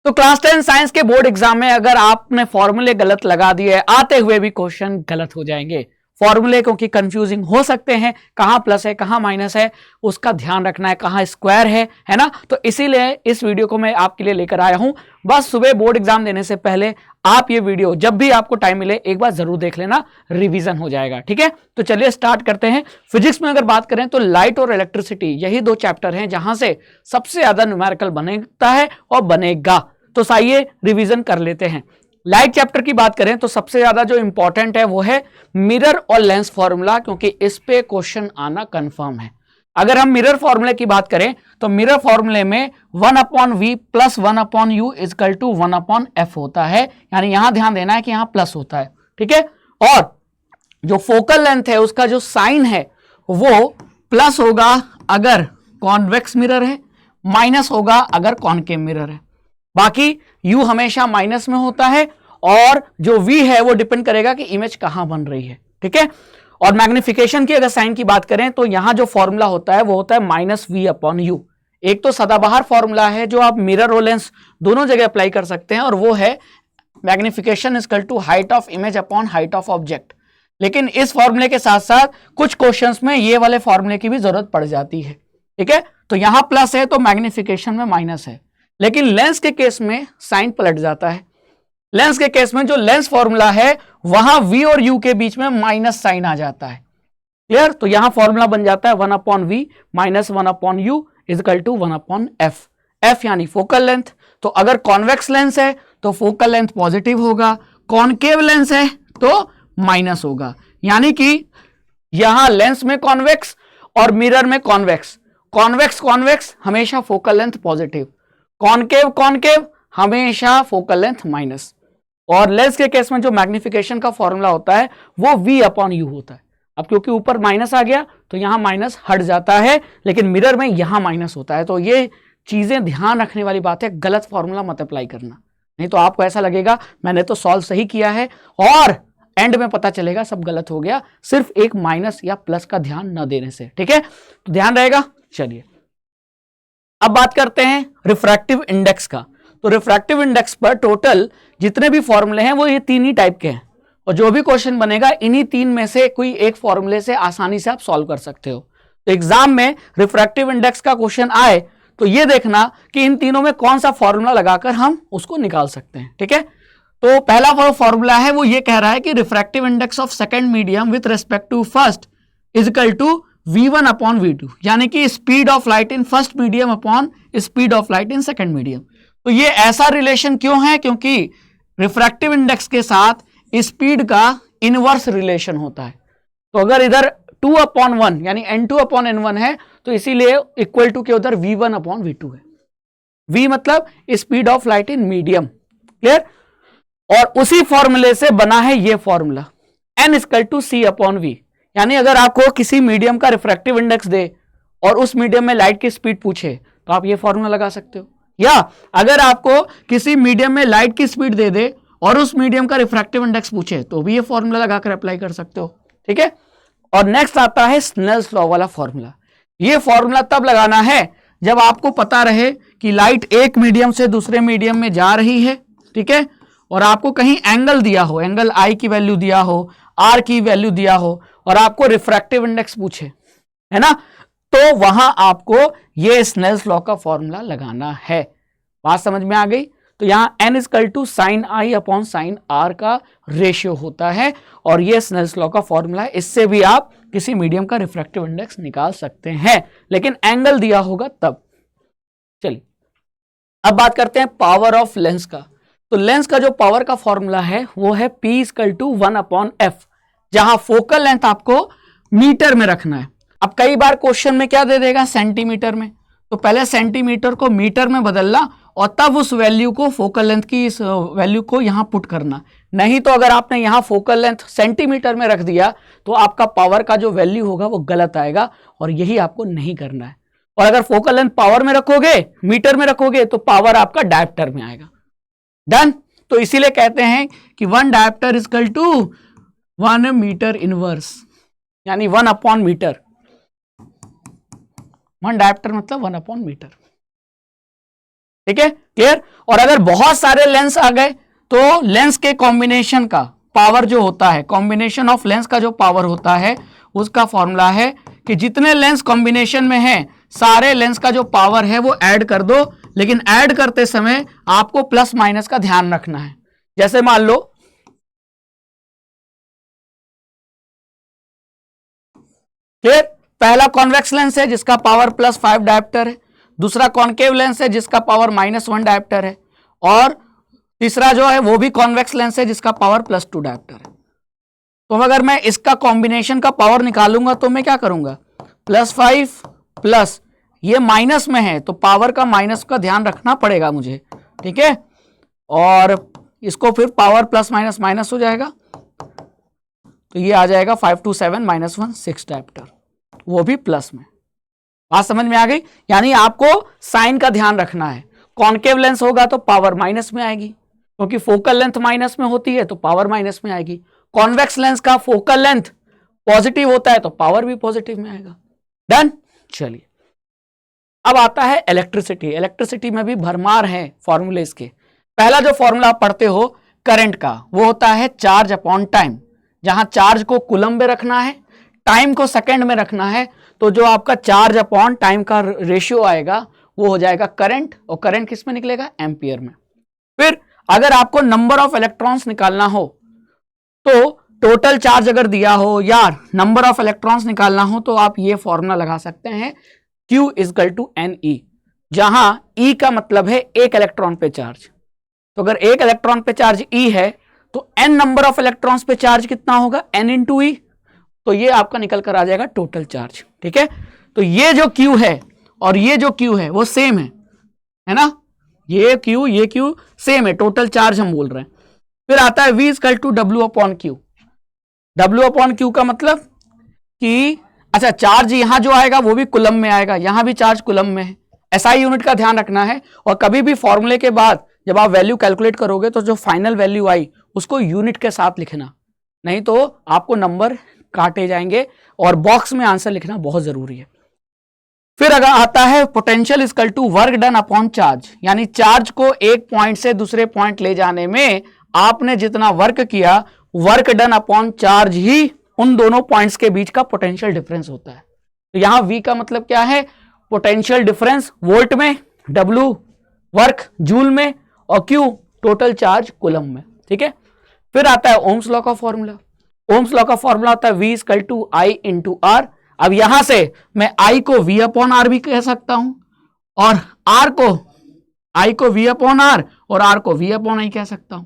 तो class 10 science के board exam में अगर आपने फॉर्मूले गलत लगा दिए, आते हुए भी क्वेश्चन गलत हो जाएंगे। फॉर्मूले क्योंकि कंफ्यूजिंग हो सकते हैं, कहां प्लस है कहां माइनस है उसका ध्यान रखना है, कहां स्क्वायर है ना। तो इसीलिए इस वीडियो को मैं आपके लिए लेकर आया हूं। बस सुबह बोर्ड एग्जाम देने से पहले आप ये वीडियो जब भी आपको टाइम मिले एक बार जरूर देख लेना, रिवीजन हो जाएगा। ठीक है, तो चलिए स्टार्ट करते हैं। फिजिक्स में अगर बात करें तो लाइट और इलेक्ट्रिसिटी यही दो चैप्टर हैं जहां से सबसे ज्यादा न्यूमेरिकल बनता है और बनेगा। तो आइए रिवीजन कर लेते हैं। लाइट चैप्टर की बात करें तो सबसे ज्यादा जो इंपॉर्टेंट है वो है मिरर और लेंस फॉर्मूला, क्योंकि इस पे क्वेश्चन आना कंफर्म है। अगर हम मिरर फॉर्मूले की बात करें तो मिरर फॉर्मूले में 1/v plus 1/u equal to 1/f होता है, यानी यहां ध्यान देना है कि यहां प्लस होता है। ठीक है, और जो फोकल लेंथ है उसका जो साइन है वो प्लस होगा अगर कॉन्वेक्स मिरर है, माइनस होगा अगर कॉनकेव मिरर है। बाकी u हमेशा माइनस में होता है और जो v है वो डिपेंड करेगा कि इमेज कहां बन रही है। ठीक है, और मैग्निफिकेशन की अगर साइन की बात करें तो यहां जो फॉर्मूला होता है वो होता है -v/u। एक तो सदाबहार फॉर्मूला है जो आप मिरर और लेंस दोनों जगह अप्लाई कर सकते हैं, और वो है magnification equal to height of image upon height of object. लेकिन इस फॉर्मूले के साथ साथ कुछ क्वेश्चंस में ये वाले फॉर्मूले की भी जरूरत पड़ जाती है। ठीक है, तो यहां प्लस है तो मैग्निफिकेशन में माइनस है, लेकिन लेंस के केस में साइन पलट जाता है। लेंस के केस में जो लेंस फॉर्मूला है वहां v और u के बीच में माइनस साइन आ जाता है। क्लियर, तो यहां फॉर्मूला बन जाता है 1/v minus 1/u equal to 1/f। f यानी फोकल लेंथ, तो अगर कॉन्वेक्स लेंस है तो फोकल लेंथ पॉजिटिव होगा, कॉनकेव लेंस है तो माइनस होगा। यानी कि यहां लेंस में कॉन्वेक्स और मिरर में कॉन्वेक्स, कॉन्वेक्स कॉन्वेक्स हमेशा focal length positive, concave concave हमेशा फोकल लेंथ माइनस। और लेंस के केस में जो मैग्निफिकेशन का फॉर्मूला होता है वो v/u होता है। अब क्योंकि ऊपर माइनस आ गया तो यहां माइनस हट जाता है, लेकिन मिरर में यहां माइनस होता है। तो ये चीजें ध्यान रखने वाली बात है, गलत फॉर्मूला मत अप्लाई करना, नहीं तो आपको ऐसा लगेगा मैंने तो सॉल्व सही किया है और एंड में पता चलेगा सब गलत हो गया, सिर्फ एक माइनस या प्लस का ध्यान न देने से। ठीक है, तो ध्यान रहेगा। चलिए अब बात करते हैं रिफ्रैक्टिव इंडेक्स का। तो रिफ्रैक्टिव इंडेक्स पर टोटल जितने भी फॉर्मूले हैं वो ये तीन ही टाइप के हैं, और जो भी क्वेश्चन बनेगा इन्हीं तीन में से कोई एक फॉर्मूले से आसानी से आप सॉल्व कर सकते हो। तो एग्जाम में रिफ्रैक्टिव इंडेक्स का क्वेश्चन आए तो ये देखना कि इन तीनों में कौन सा फॉर्मूला लगाकर हम उसको निकाल सकते हैं। ठीक है, तो पहला फॉर्मूला है वो ये कह रहा है कि refractive index of second medium with respect to first equal to v1/v2, यानी कि speed of light in first medium upon speed of light in second medium. तो ये ऐसा रिलेशन क्यों है, क्योंकि रिफ्रैक्टिव इंडेक्स के साथ स्पीड का इनवर्स रिलेशन होता है। तो अगर इधर 2/1 यानी n2/n1 है तो इसीलिए इक्वल टू के उधर v1/v2 है। v मतलब speed of light in medium. Clear, और उसी फॉर्मूले से बना है ये formula n equal to c/v। यानी अगर आपको किसी मीडियम का रिफ्रैक्टिव इंडेक्स दे और उस मीडियम में लाइट की स्पीड पूछे तो आप ये फॉर्मूला लगा सकते हो, या अगर आपको किसी मीडियम में लाइट की स्पीड दे दे और उस मीडियम का रिफ्रैक्टिव इंडेक्स पूछे तो भी ये फॉर्मूला लगाकर अप्लाई कर सकते हो। ठीक है, और नेक्स्ट आता है स्नेल्स लॉ वाला फॉर्मूला। ये फॉर्मूला तब लगाना है जब आपको पता रहे कि लाइट एक मीडियम से दूसरे मीडियम में जा रही है। ठीक है, और आपको कहीं एंगल दिया हो, एंगल आई की वैल्यू दिया हो, आर की वैल्यू दिया हो, और आपको रिफ्रैक्टिव इंडेक्स पूछे, है ना, तो वहां आपको ये स्नेल्स लॉ का फॉर्मूला लगाना है। बात समझ में आ गई। तो यहां n equal to sine i upon sine r का रेशियो होता है, और ये स्नेल्स लॉ का फॉर्मूला है। इससे भी आप किसी मीडियम का रिफ्रैक्टिव इंडेक्स निकाल सकते हैं, लेकिन एंगल दिया होगा तब। चलिए अब बात करते हैं पावर ऑफ लेंस का। तो लेंस का जो पावर का फॉर्मूला है वो है P इक्वल टू 1/f, जहां फोकल लेंथ आपको मीटर में रखना है। अब कई बार क्वेश्चन में क्या दे देगा, सेंटीमीटर में, तो पहले सेंटीमीटर को मीटर में बदलना और तब उस वैल्यू को, फोकल लेंथ की इस वैल्यू को यहां पुट करना। नहीं तो अगर आपने यहां फोकल लेंथ सेंटीमीटर में रख दिया तो आपका पावर का जो वैल्यू होगा वो गलत आएगा, और यही आपको नहीं करना है। और अगर फोकल लेंथ पावर में रखोगे, मीटर में रखोगे, तो पावर आपका डायप्टर में आएगा। डन। तो इसीलिए कहते हैं कि 1 dioptre equal to 1 metre inverse, यानी 1/मीटर। 1 डायप्टर मतलब 1/मीटर। ठीक है, क्लियर। और अगर बहुत सारे लेंस आ गए तो लेंस के कॉम्बिनेशन का पावर जो होता है, कॉम्बिनेशन ऑफ लेंस का जो पावर होता है उसका फॉर्मूला है कि जितने लेंस कॉम्बिनेशन में हैं सारे लेंस का जो पावर है वो ऐड कर दो, लेकिन ऐड करते समय आपको प्लस माइनस का ध्यान रखना है। जैसे मान लो क्लियर, पहला कॉन्वेक्स लेंस है जिसका पावर +5 डायोप्टर है, दूसरा कॉन्केव लेंस है जिसका पावर -1 डायोप्टर है, और तीसरा जो है वो भी कॉन्वेक्स लेंस है जिसका पावर +2 डायोप्टर है। तो अगर मैं इसका कॉम्बिनेशन का पावर निकालूंगा तो मैं क्या करूंगा, +5 प्लस ये माइनस में है तो पावर का माइनस का ध्यान रखना पड़ेगा मुझे, ठीक है। और इसको फिर पावर प्लस माइनस माइनस हो जाएगा तो ये आ जाएगा 5 2 7 -1 6 डायोप्टर, वो भी प्लस में। बात समझ में आ गई। यानी आपको साइन का ध्यान रखना है। कॉन्केव लेंस होगा तो पावर माइनस में आएगी, क्योंकि फोकल लेंथ माइनस में होती है तो पावर माइनस में आएगी। कॉन्वेक्स लेंस का फोकल लेंथ पॉजिटिव होता है तो पावर भी पॉजिटिव में आएगा। डन। चलिए अब आता है इलेक्ट्रिसिटी। इलेक्ट्रिसिटी में भी भरमार है फॉर्मूले इसके। पहला जो फॉर्मूला आप पढ़ते हो करंट का वो होता है चार्ज अपॉन टाइम। जहां चार्ज को कूलम में रखना है, टाइम को सेकंड में रखना है, तो जो आपका चार्ज अपॉन टाइम का रेशियो आएगा वो हो जाएगा करंट, और करंट किस में निकलेगा, एम्पियर में। फिर अगर आपको नंबर ऑफ इलेक्ट्रॉन्स निकालना हो तो टोटल चार्ज अगर दिया हो या नंबर ऑफ इलेक्ट्रॉन्स निकालना हो तो आप ये फॉर्मूला लगा सकते हैं Q = NE, जहां E का मतलब है एक इलेक्ट्रॉन पे चार्ज। तो अगर एक इलेक्ट्रॉन पे चार्ज E है तो N नंबर ऑफ इलेक्ट्रॉन्स पे चार्ज कितना होगा, N × E, तो ये आपका निकल कर आ जाएगा टोटल चार्ज। ठीक है, तो ये जो Q है और ये जो Q है वो सेम है ना, ये Q सेम है, टोटल चार्ज हम बोल रहे हैं। फिर आता है V = W/Q। W/Q का मतलब कि अच्छा चार्ज यहां जो आएगा वो भी कुलम में आएगा, यहां भी चार्ज कुलम में है। SI यूनिट का ध्यान रखना है, और कभी भी फॉर्मूले के बाद जब आप वैल्यू कैलकुलेट करोगे तो जो फाइनल वैल्यू आई उसको यूनिट के साथ लिखना, नहीं तो आपको नंबर काटे जाएंगे, और बॉक्स में आंसर लिखना बहुत जरूरी है। फिर अगर आता है potential = work done upon charge, यानी चार्ज को एक पॉइंट से दूसरे पॉइंट ले जाने में आपने जितना वर्क किया, वर्क डन अपॉन चार्ज ही उन दोनों पॉइंट्स के बीच का पोटेंशियल डिफरेंस होता है। तो यहां V का मतलब क्या है, पोटेंशियल डिफरेंस वोल्ट में, W वर्क जूल में, और Q टोटल चार्ज कूलम में। ठीक है, फिर आता है ओम्स लॉ का फॉर्मूला। ओम्स लॉ का फॉर्मूला होता है V = I × R। अब यहां से मैं I को V/R भी कह सकता हूं, और I को V/R और R को V/I कह सकता हूं।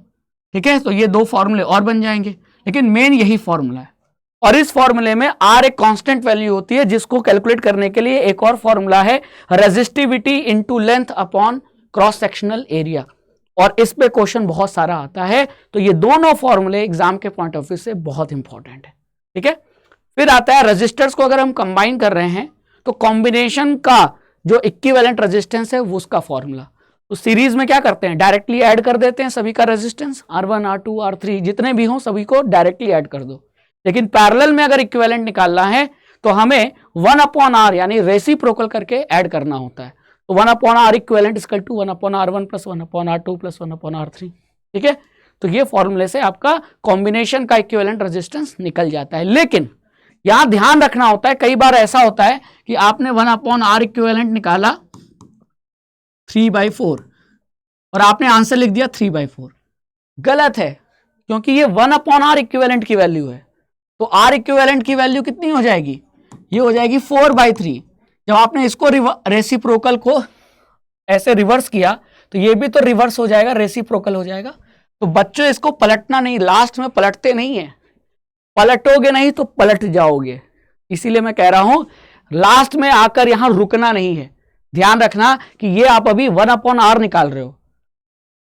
ठीक है, तो ये दो फॉर्मूले और बन जाएंगे, लेकिन मेन यही फॉर्मूला है। और इस फॉर्मूले में R एक कांस्टेंट वैल्यू होती है, जिसको कैलकुलेट करने के लिए एक और फॉर्मूला है resistivity × length upon cross sectional area, और इस पे क्वेश्चन बहुत सारा आता है। तो ये दोनों फॉर्मूले एग्जाम के पॉइंट ऑफ व्यू से बहुत इंपॉर्टेंट है। ठीक है, फिर आता है रेजिस्टर्स को अगर हम कंबाइन कर रहे हैं तो कॉम्बिनेशन का जो इक्विवेलेंट रेजिस्टेंस है वो उसका फॉर्मूला। तो सीरीज में क्या करते हैं, डायरेक्टली ऐड कर देते हैं सभी का रेजिस्टेंस, R1 R2 R3 जितने भी हों सभी को डायरेक्टली ऐड कर दो। लेकिन पैरेलल में अगर इक्विवेलेंट निकालना है तो हमें 1/R यानी रेसिप्रोकल करके ऐड करना होता है। तो 1/R equivalent = 1/R1 + 1/R2 + 1/R3। ठीक है, तो ये फॉर्मूले से आपका कॉम्बिनेशन का इक्विवेलेंट रेजिस्टेंस निकल जाता है। लेकिन यहां ध्यान रखना होता है, कई बार ऐसा होता है कि आपने 1/R इक्विवेलेंट निकाला 3/4 और आपने आंसर लिख दिया 3/4। गलत है, क्योंकि ये 1/R इक्विवेलेंट की वैल्यू है। तो R इक्विवेलेंट की वैल्यू कितनी हो जाएगी, ये हो जाएगी 4/3। जब आपने इसको रेसिप्रोकल को ऐसे रिवर्स किया तो ये भी तो रिवर्स हो जाएगा, रेसिप्रोकल हो जाएगा। तो बच्चों इसको पलटना नहीं, लास्ट में पलटते नहीं है, पलटोगे नहीं तो पलट जाओगे। इसीलिए मैं कह रहा हूं लास्ट में आकर यहां रुकना नहीं है। ध्यान रखना कि ये आप अभी 1/R निकाल रहे हो,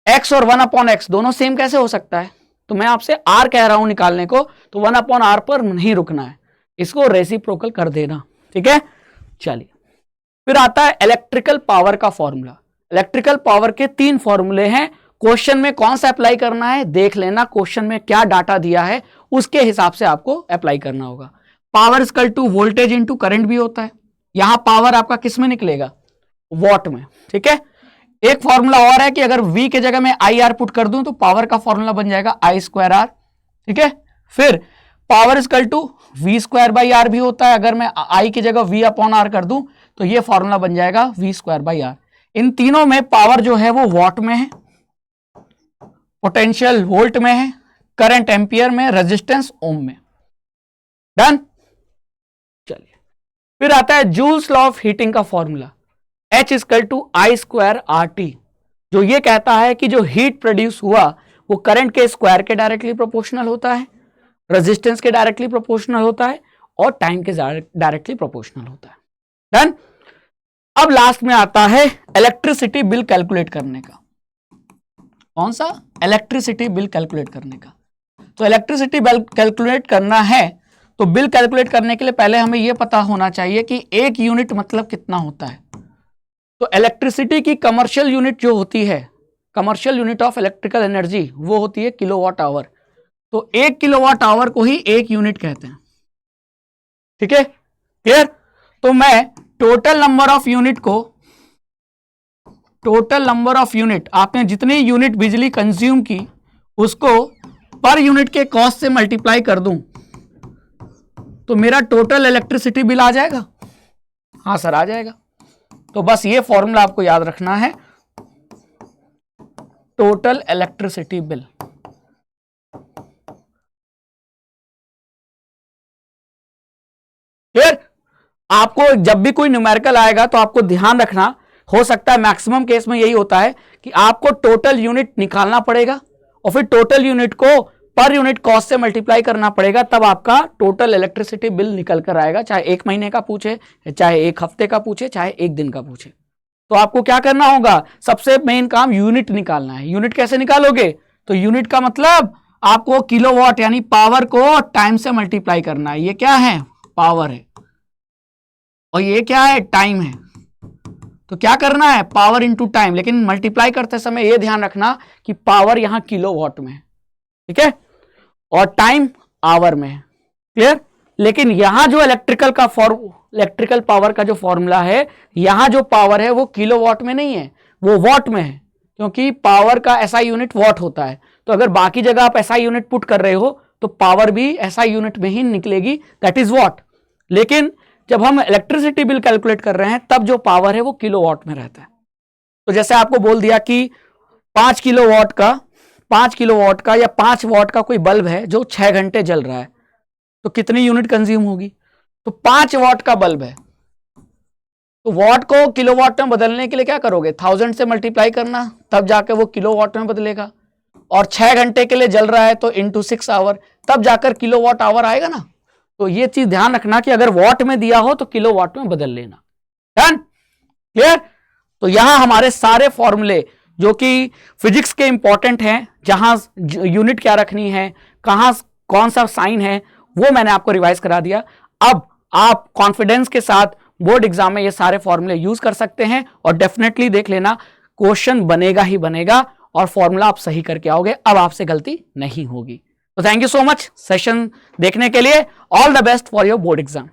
X और 1/X दोनों सेम कैसे हो सकता है, तो मैं आपसे R कह रहा हूं निकालने को, तो 1/R पर नहीं रुकना है, इसको रेसिप्रोकल कर देना। ठीक है, चलिए फिर आता है इलेक्ट्रिकल पावर का फॉर्मूला। इलेक्ट्रिकल पावर के 3 फॉर्मूले हैं, क्वेश्चन में कौन सा अप्लाई करना है देख लेना, क्वेश्चन में क्या डाटा दिया है उसके हिसाब से आपको अप्लाई करना होगा। पावर = वोल्टेज × करंट भी होता है, यहां पावर आपका किस में निकलेगा, वॉट में। ठीक है, एक फॉर्मूला और है कि अगर V के जगह मैं आई आर पुट कर दूं तो पावर का फॉर्मूला बन जाएगा आई स्क्वायर आर, ठीक है। फिर power equal to v square by r भी होता है, अगर मैं आई की जगह V अपॉन आर कर दूं तो ये फॉर्मूला बन जाएगा वी स्क्वायर बाई आर। इन तीनों में पावर जो है वो वॉट में है, पोटेंशियल वोल्ट में है, करंट एम्पियर में, रेजिस्टेंस ओम में। डन। चलिए फिर आता है जूल्स लॉ ऑफ हीटिंग का formula H equal to i square r t, जो ये कहता है कि जो हीट प्रोड्यूस हुआ वो करंट के स्क्वायर के डायरेक्टली प्रोपोर्शनल होता है, रेजिस्टेंस के डायरेक्टली प्रोपोर्शनल होता है और टाइम के डायरेक्टली प्रोपोर्शनल होता है। डन। अब लास्ट में आता है इलेक्ट्रिसिटी बिल कैलकुलेट करने का। कौन सा? इलेक्ट्रिसिटी बिल कैलकुलेट करने का। तो इलेक्ट्रिसिटी बिल कैलकुलेट करना है तो बिल कैलकुलेट करने के लिए पहले हमें यह पता होना चाहिए कि एक यूनिट मतलब कितना होता है। तो इलेक्ट्रिसिटी की कमर्शियल यूनिट जो होती है, commercial unit of electrical energy, वो होती है किलोवाट आवर। तो एक किलोवाट आवर को ही एक यूनिट कहते हैं, ठीक है, क्लियर। तो मैं टोटल नंबर ऑफ यूनिट को, टोटल नंबर ऑफ यूनिट, आपने जितनी यूनिट बिजली कंज्यूम की उसको पर यूनिट के कॉस्ट से मल्टीप्लाई कर दूं तो मेरा टोटल इलेक्ट्रिसिटी बिल आ जाएगा। हाँ सर आ जाएगा। तो बस ये फॉर्मूला आपको याद रखना है, टोटल इलेक्ट्रिसिटी बिल। क्लियर। आपको जब भी कोई न्यूमेरिकल आएगा तो आपको ध्यान रखना, हो सकता है मैक्सिमम केस में यही होता है कि आपको टोटल यूनिट निकालना पड़ेगा और फिर टोटल यूनिट को पर यूनिट कॉस्ट से मल्टीप्लाई करना पड़ेगा, तब आपका टोटल इलेक्ट्रिसिटी बिल निकल कर आएगा। चाहे एक महीने का पूछे, चाहे एक हफ्ते का पूछे, चाहे एक दिन का पूछे। तो आपको क्या करना होगा, सबसे मेन काम यूनिट निकालना है। यूनिट कैसे निकालोगे? तो यूनिट का मतलब आपको किलोवाट यानी पावर को टाइम से मल्टीप्लाई करना है। ये क्या है? पावर है। और ये क्या है? टाइम है। तो क्या करना है? Power into time. लेकिन मल्टीप्लाई करते समय यह ध्यान रखना कि पावर यहां किलोवाट में है, ठीक है, और टाइम आवर में है। क्लियर। लेकिन यहां जो इलेक्ट्रिकल पावर का जो फॉर्मूला है, यहां जो पावर है वो किलोवाट में नहीं है, वो वॉट में है, क्योंकि पावर का एसआई यूनिट वॉट होता है। तो अगर बाकी जगह आप एसआई यूनिट पुट कर रहे हो तो पावर भी एसआई यूनिट में ही निकलेगी, दैट इज वॉट। लेकिन जब हम इलेक्ट्रिसिटी बिल कैलकुलेट कर रहे हैं तब जो पावर है वो किलोवाट में रहता है। तो जैसे आपको बोल दिया कि 5 किलोवाट का या 5 वॉट का कोई बल्ब है जो 6 घंटे जल रहा है, तो कितनी यूनिट कंज्यूम होगी? तो 5 वॉट का बल्ब है, तो वॉट को किलोवाट में बदलने के लिए क्या करोगे? 1000 से मल्टीप्लाई करना, तब जाकर वो किलोवाट में बदलेगा। और 6 घंटे के लिए जल रहा है तो इंटू 6 आवर, तब जाकर किलोवाट आवर आएगा ना। तो ये चीज ध्यान रखना कि अगर वॉट में दिया हो तो किलोवाट में बदल लेना। डन। क्लियर। तो यहां हमारे सारे फॉर्मूले जो कि फिजिक्स के इंपॉर्टेंट हैं, जहां यूनिट क्या रखनी है, कहां कौन सा साइन है, वो मैंने आपको रिवाइज करा दिया। अब आप कॉन्फिडेंस के साथ बोर्ड एग्जाम में ये सारे फॉर्मूले यूज कर सकते हैं और डेफिनेटली देख लेना क्वेश्चन बनेगा ही बनेगा और फॉर्मूला आप सही करके आओगे, अब आपसे गलती नहीं होगी। तो thank you so much session देखने के लिए। All the best for your board exam.